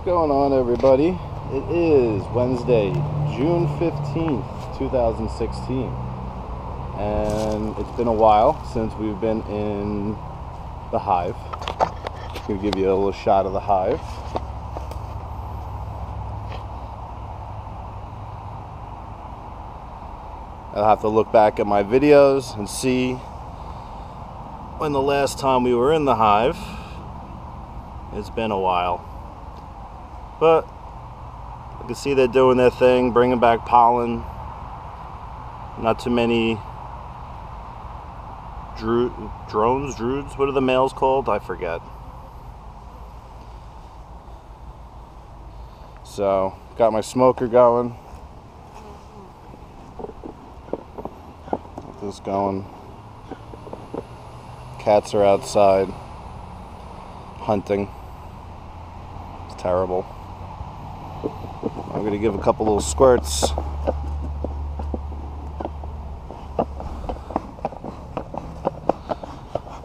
going on, everybody? It is Wednesday, June 15th, 2016, and it's been a while since we've been in the hive. I'm going to give you a little shot of the hive. I'll have to look back at my videos and see when the last time we were in the hive. It's been a while. But you can see they're doing their thing, bringing back pollen. Not too many droods, what are the males called? I forget. So, got my smoker going. Get this going. Cats are outside hunting. It's terrible. I'm going to give a couple little squirts.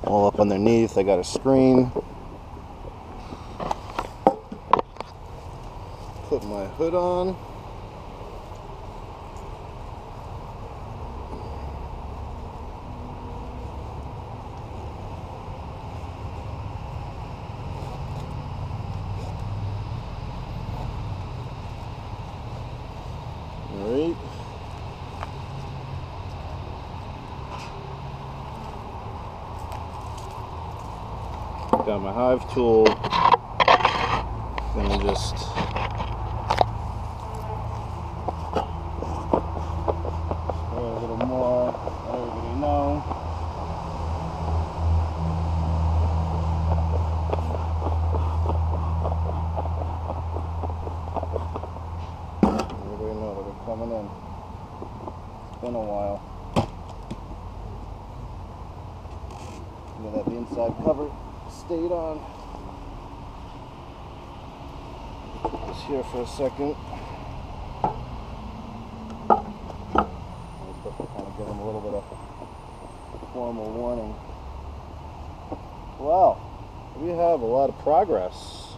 All up underneath. I got a screen. Put my hood on. Alright. Got my hive tool. Gonna just spray a little more, let everybody know. Everybody know that we're coming in. It's been a while. Look at that, the inside cover stayed on. Put this here for a second. I'm supposed to kind of give them a little bit of a formal warning. Wow, we have a lot of progress.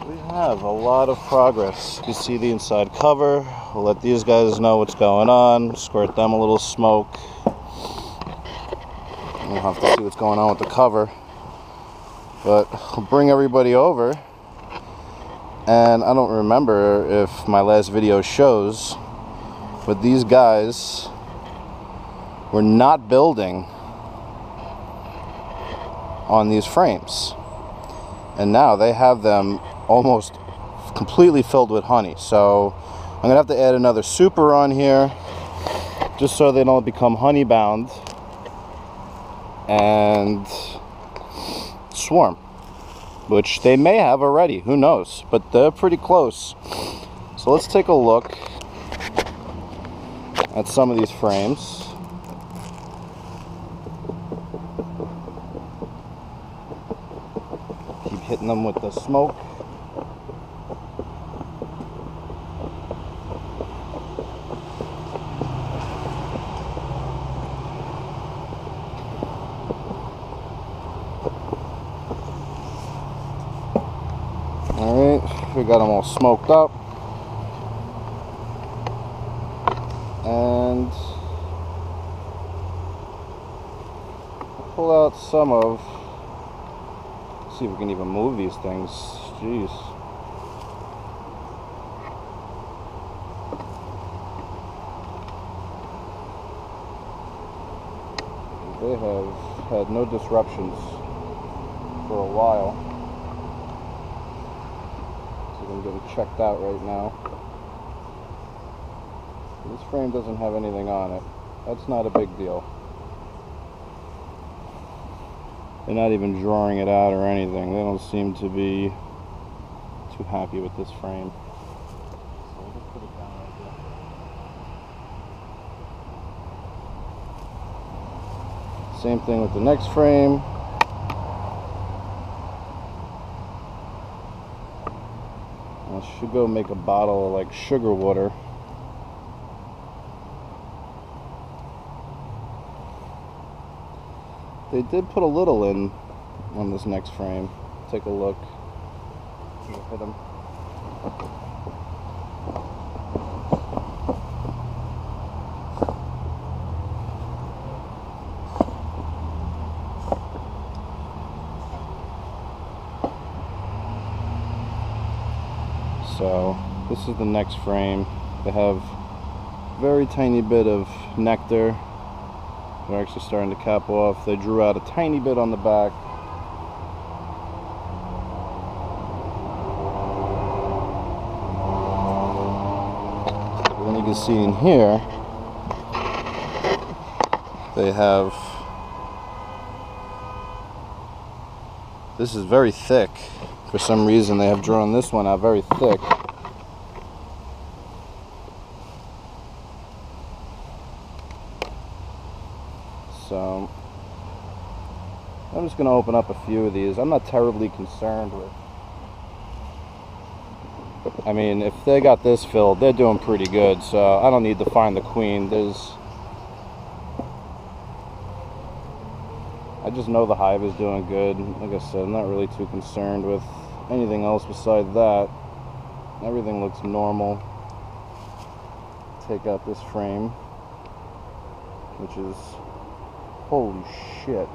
We have a lot of progress. You see the inside cover. We'll let these guys know what's going on. Squirt them a little smoke. We'll have to see what's going on with the cover. But I'll bring everybody over. And I don't remember if my last video shows, but these guys were not building on these frames. And now they have them almost completely filled with honey. So I'm gonna have to add another super on here just so they don't become honey bound and swarm, which they may have already, who knows, but they're pretty close. So let's take a look at some of these frames. Keep hitting them with the smoke. Alright, we got them all smoked up. And pull out some of, see if we can even move these things. Jeez. They have had no disruptions for a while. I'm getting checked out right now. This frame doesn't have anything on it. That's not a big deal. They're not even drawing it out or anything. They don't seem to be too happy with this frame. So we'll just put it down right there. Same thing with the next frame. I should go make a bottle of like sugar water. They did put a little in on this next frame. Take a look. Hit him. So this is the next frame. They have very tiny bit of nectar. They're actually starting to cap off. They drew out a tiny bit on the back. And then you can see in here, they have, this is very thick. For some reason they have drawn this one out very thick. So I'm just going to open up a few of these. I'm not terribly concerned with, I mean, if they got this filled, they're doing pretty good, so I don't need to find the queen. I just know the hive is doing good. Like I said, I'm not really too concerned with anything else besides that. Everything looks normal. Take out this frame, which is, holy shit.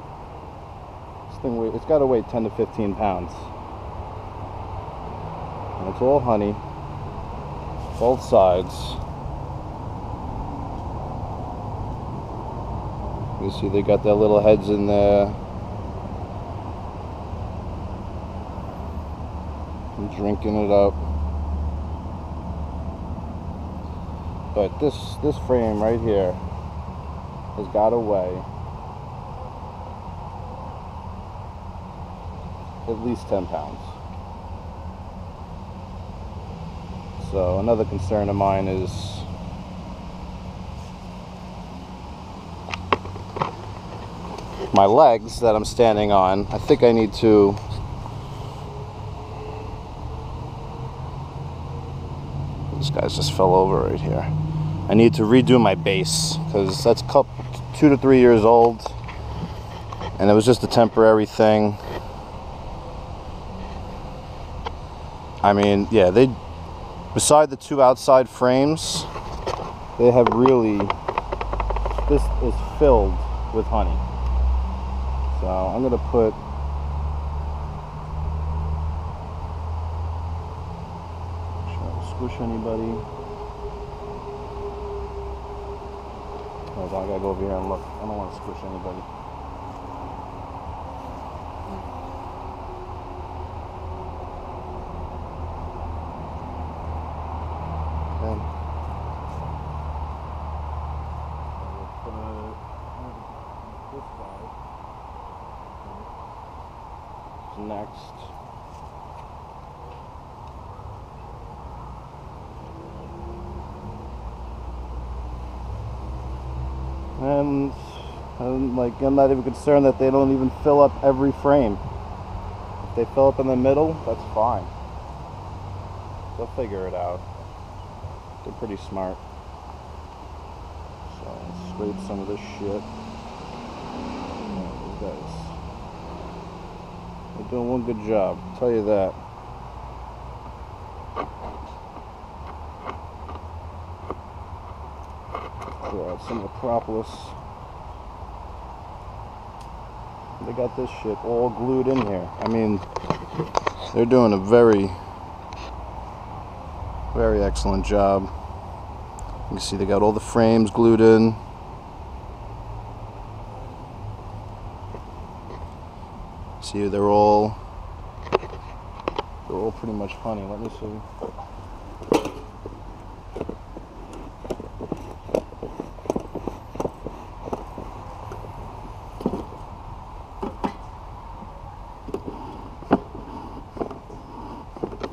This thing it's got to weigh 10 to 15 pounds. And it's all honey, both sides. You see they got their little heads in there. I'm drinking it up. But this frame right here has got to weigh at least 10 pounds. So another concern of mine is my legs that I'm standing on. I think I need to this guy's just fell over right here. I need to redo my base because that's 2 to 3 years old and it was just a temporary thing. I mean, yeah, beside the 2 outside frames, they have really, this is filled with honey. So I'm going to put, try to squish anybody. Hold on, I gotta go over here and look. I don't want to squish anybody. Okay. We'll put this side. Next. And I'm not even concerned that they don't even fill up every frame. If they fill up in the middle, that's fine. They'll figure it out. They're pretty smart. So I'll scrape some of this shit. These guys, they're doing one good job, I'll tell you that. Throw out some Acropolis. They got this shit all glued in here. I mean, they're doing a very, very excellent job. You can see they got all the frames glued in. See, they're all pretty much honey. Let me see.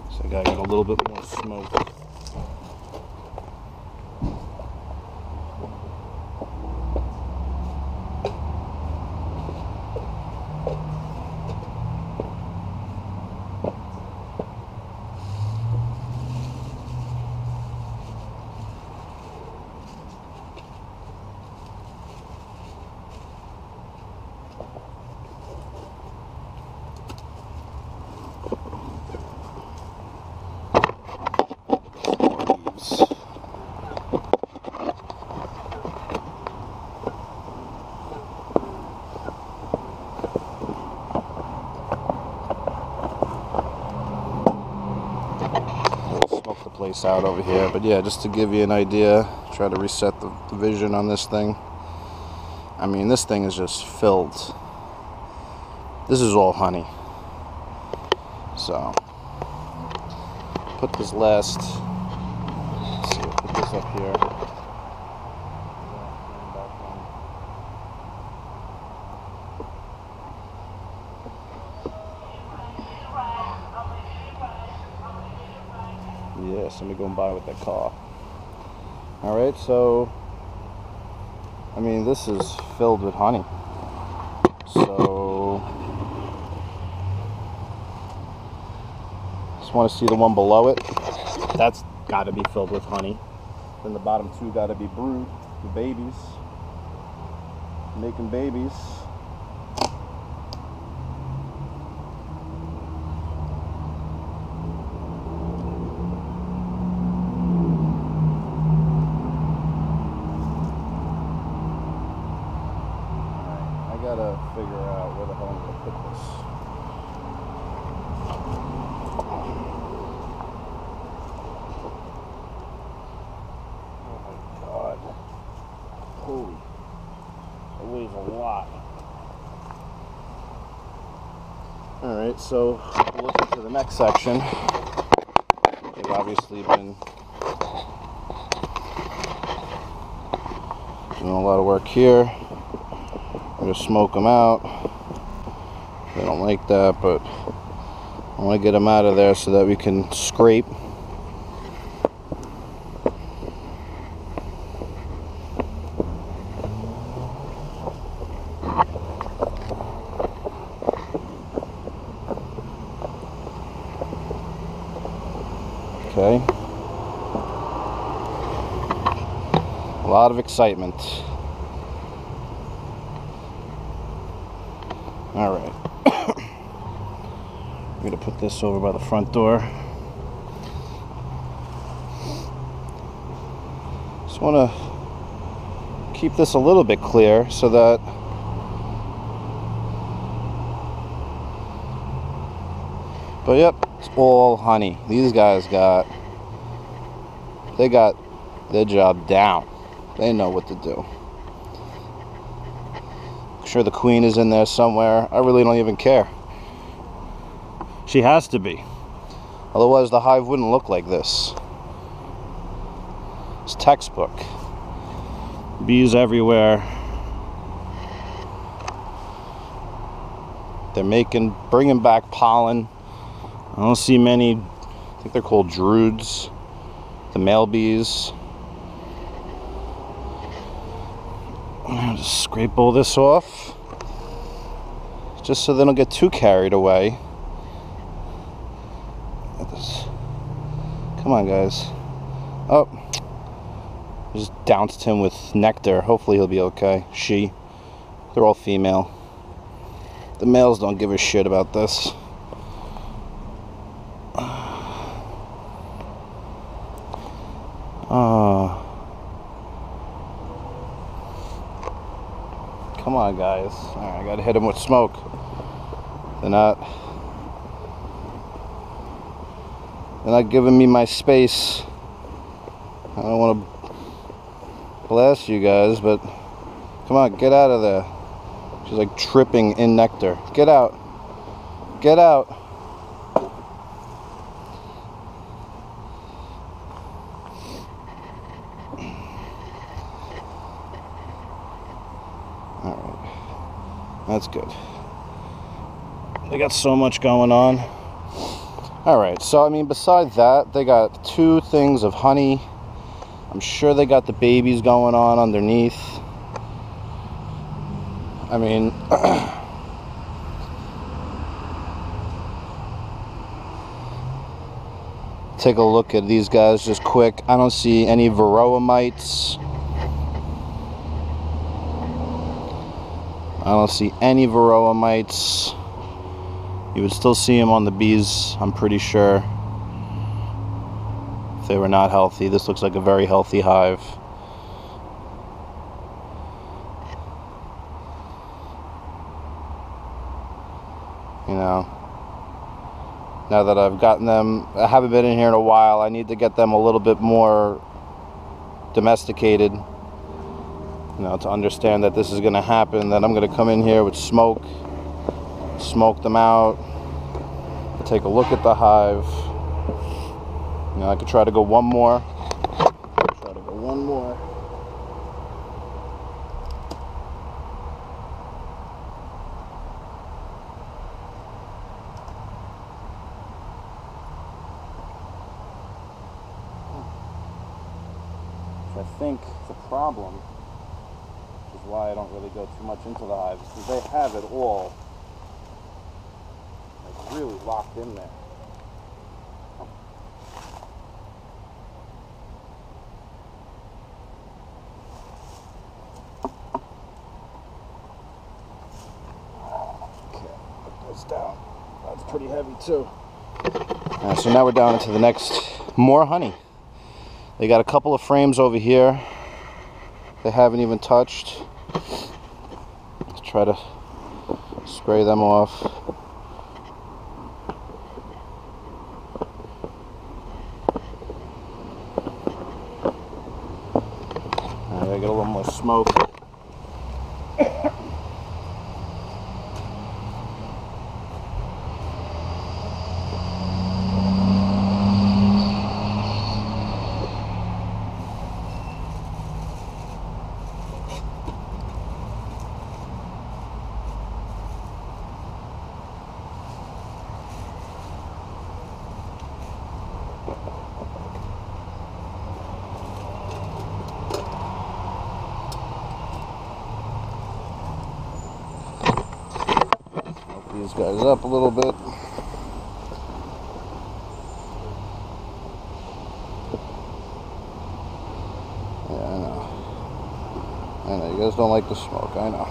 So I gotta get a little bit more smoke. space out over here. But yeah, just to give you an idea, try to reset the vision on this thing. I mean, this thing is just filled. This is all honey. So, put this last, let's see, put this up here. Yeah, somebody going by with that car. Alright, so, I mean, this is filled with honey. So, just want to see the one below it. That's got to be filled with honey. Then the bottom two got to be brood, the babies, making babies. I gotta figure out where the hell I'm gonna put this. Oh my god. Holy. That weighs a lot. Alright, so we'll look into the next section. They've obviously been doing a lot of work here. I'm gonna smoke them out. They don't like that, but I want to get them out of there so that we can scrape. Okay. A lot of excitement. All right. I'm going to put this over by the front door. Just want to keep this a little bit clear so that but yep, it's all honey. These guys got their job down. They know what to do. I'm sure the queen is in there somewhere. I really don't even care. She has to be. Otherwise the hive wouldn't look like this. It's textbook. Bees everywhere. They're bringing back pollen. I don't see many, I think they're called droods, the male bees. I'll just scrape all this off, just so they don't get too carried away. Come on, guys. Oh, just doused him with nectar. Hopefully he'll be okay. She. They're all female. The males don't give a shit about this. Come on, guys. Alright, I gotta hit them with smoke. They're not giving me my space. I don't want to blast you guys, but come on, get out of there. She's like tripping in nectar. Get out. Get out. Alright. That's good. They got so much going on. Alright, so I mean, besides that, they got 2 things of honey. I'm sure they got the babies going on underneath. I mean, take a look at these guys just quick. I don't see any varroa mites. I don't see any varroa mites. You would still see them on the bees, I'm pretty sure, if they were not healthy. This looks like a very healthy hive. You know, Now that I've gotten them, I haven't been in here in a while, I need to get them a little bit more domesticated, you know, to understand that this is going to happen, that I'm going to come in here with smoke them out, take a look at the hive. You know, I could try to go one more. I think the problem, which is why I don't really go too much into the hives, is they have it all like really locked in there. Okay, put this down. That's pretty heavy too. Alright, so now we're down into the next, more honey. They got a couple of frames over here they haven't even touched. Let's try to spray them off. I gotta get a little more smoke. These guys up a little bit. Yeah, I know you guys don't like the smoke, I know.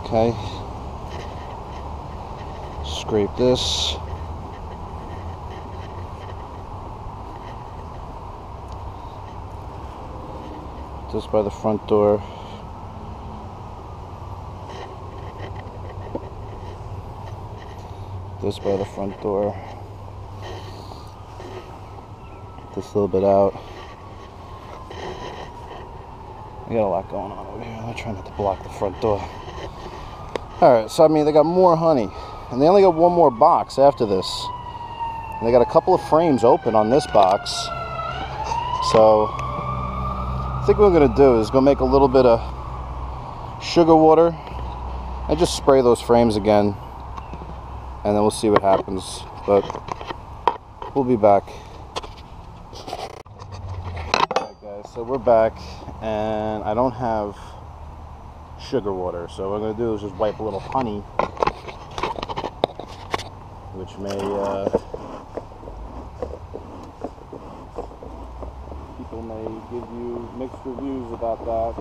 Okay. Scrape this. Just by the front door. This by the front door. This little bit out. I got a lot going on over here. I'm trying not to block the front door. Alright, so I mean, they got more honey. And they only got one more box after this. And they got a couple of frames open on this box. So, I think what we're going to do is go make a little bit of sugar water and just spray those frames again. And then we'll see what happens. But, we'll be back. Alright guys, so we're back. And I don't have sugar water, so what I'm going to do is just wipe a little honey, which may people may give you mixed reviews about that.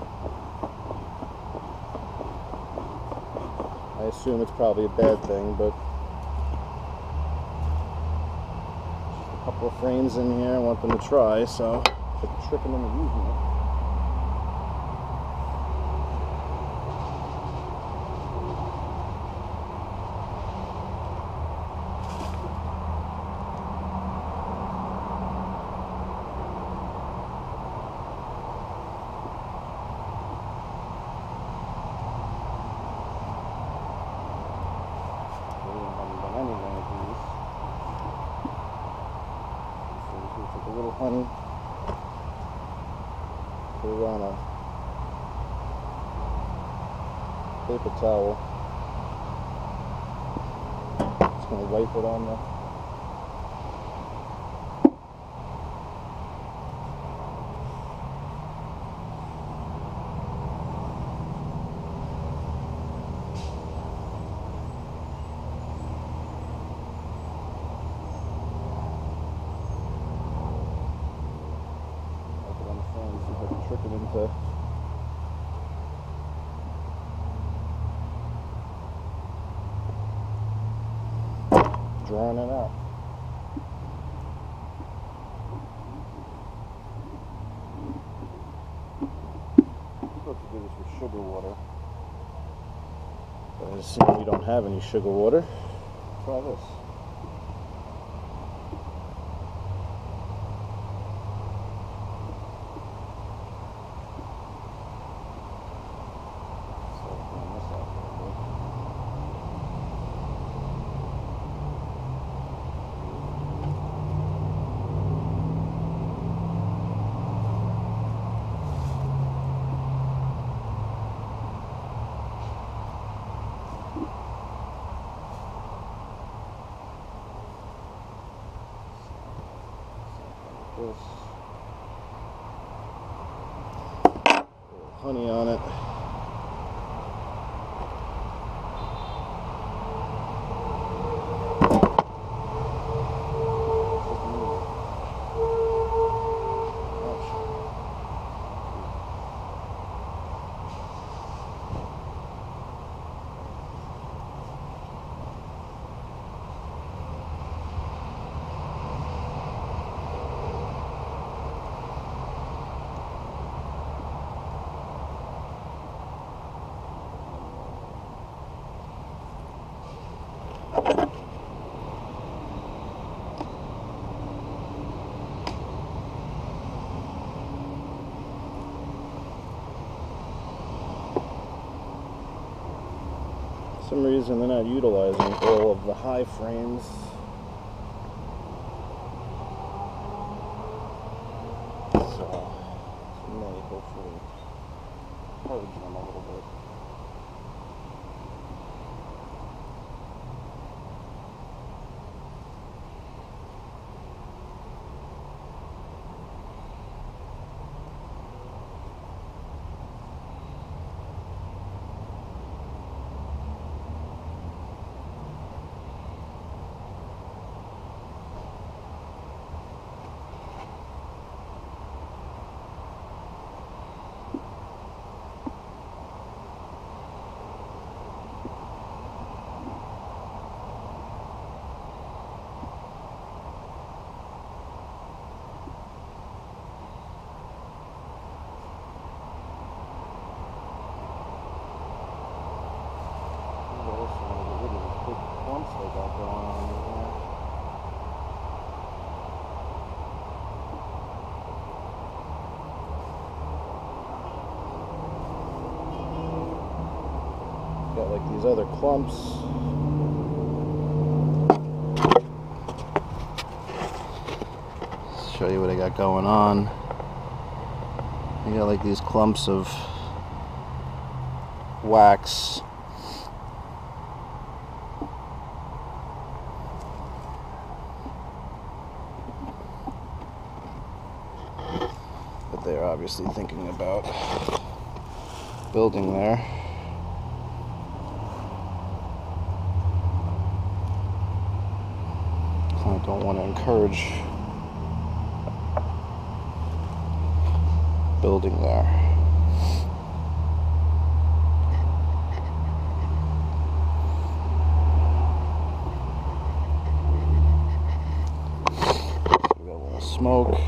I assume it's probably a bad thing, but just a couple of frames in here I want them to try, so I can trick them into using it. Honey, put it on a paper towel. Just going to wipe it on the trick it into drawing it out. I'm supposed to do this with sugar water, but I assume we don't have any sugar water. try this. This. Honey on it. For some reason they're not utilizing all of the high frames. So it may hopefully purge them a little bit. Got like these other clumps. Show you what I got going on. I got like these clumps of wax. But they're obviously thinking about building there. I don't want to encourage building there. We got a little smoke.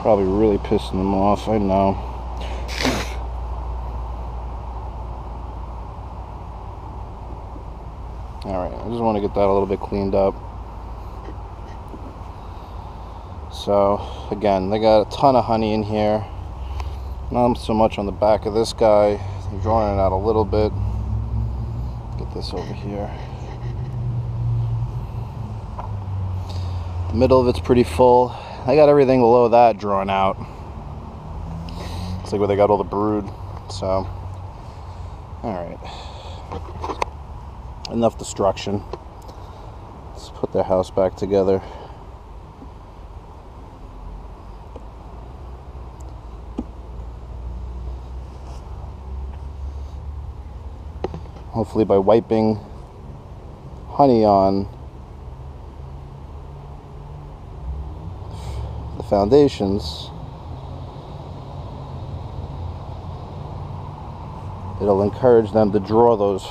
Probably really pissing them off, I know. Alright, I just want to get that a little bit cleaned up. So, again, they got a ton of honey in here. Not so much on the back of this guy. I'm drawing it out a little bit. Get this over here. The middle of it's pretty full. I got everything below that drawn out. It's like where they got all the brood. So, alright. Enough destruction. Let's put their house back together. Hopefully by wiping honey on the foundations, it'll encourage them to draw those.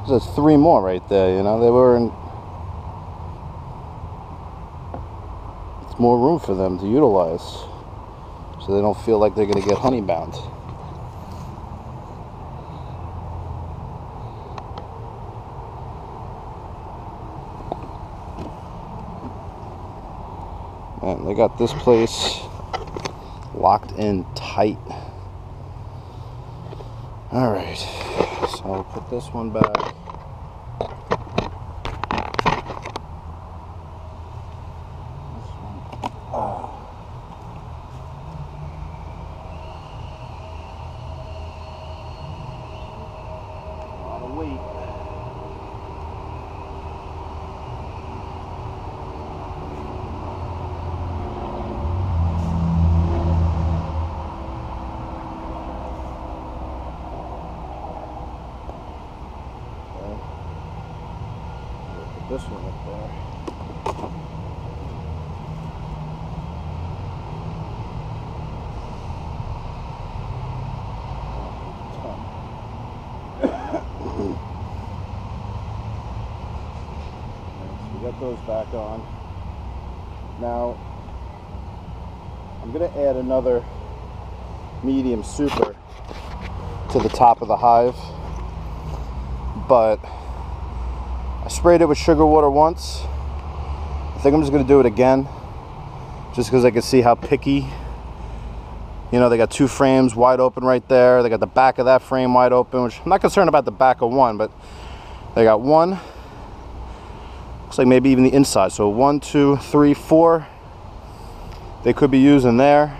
There's 3 more right there, you know, they were in. It's more room for them to utilize, so they don't feel like they're going to get honey bound. And they got this place locked in tight. Alright, so I'll put this one back. This one. A lot of weight. This one up there. So we got those back on. Now I'm going to add another medium super to the top of the hive, but I sprayed it with sugar water once. I think I'm just going to do it again, just because I can see how picky. You know, they got 2 frames wide open right there. They got the back of that frame wide open, which I'm not concerned about the back of one, but they got 1. Looks like maybe even the inside. So 1, 2, 3, 4. They could be using there.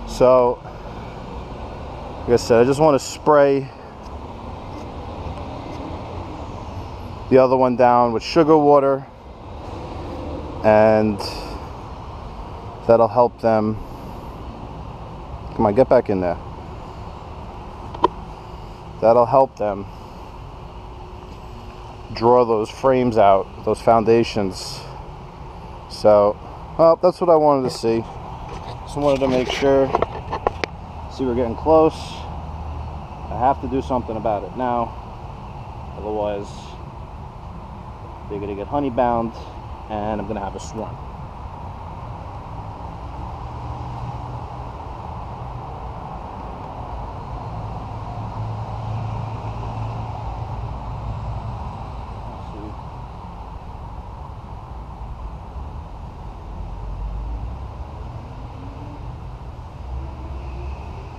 So, like I said, I just want to spray the other one down with sugar water, and that'll help them. Come on, get back in there. That'll help them draw those frames out, those foundations. So, well, that's what I wanted to see. Just wanted to make sure. See, we're getting close. I have to do something about it now, otherwise they're going to get honey bound, and I'm going to have a swarm.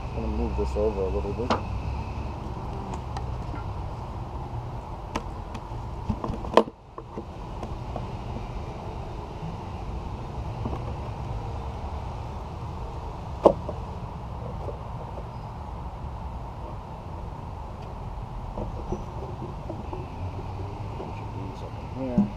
I'm going to move this over a little bit. Here.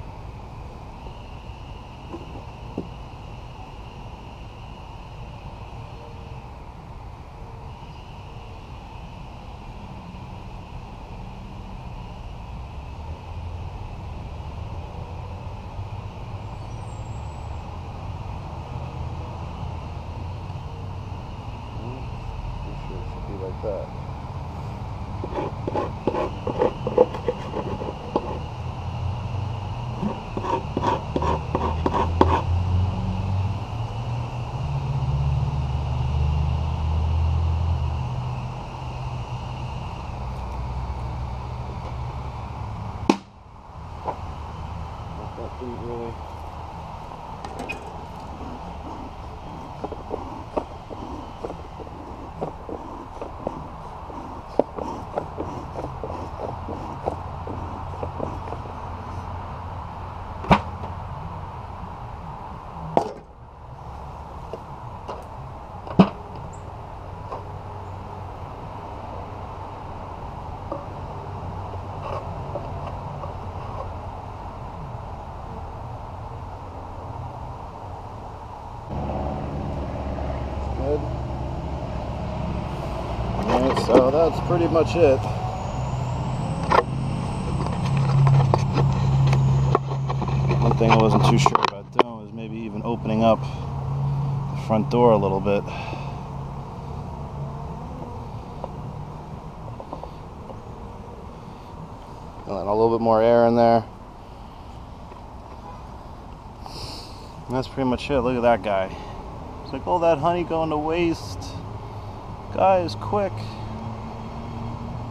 Should be like that. That didn't really. So that's pretty much it. One thing I wasn't too sure about doing was maybe even opening up the front door a little bit. And then a little bit more air in there. And that's pretty much it. Look at that guy. It's like all that honey going to waste. Guy is quick.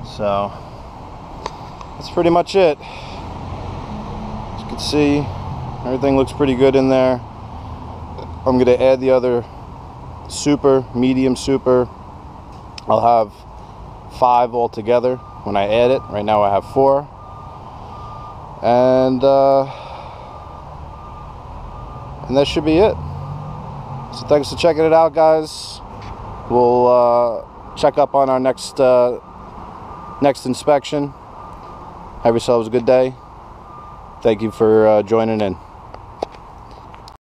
So that's pretty much it. As you can see, everything looks pretty good in there. I'm going to add the other super, medium super. I'll have 5 altogether when I add it. Right now I have 4. And that should be it. So thanks for checking it out, guys. We'll check up on our next inspection. Have yourselves a good day. Thank you for joining in.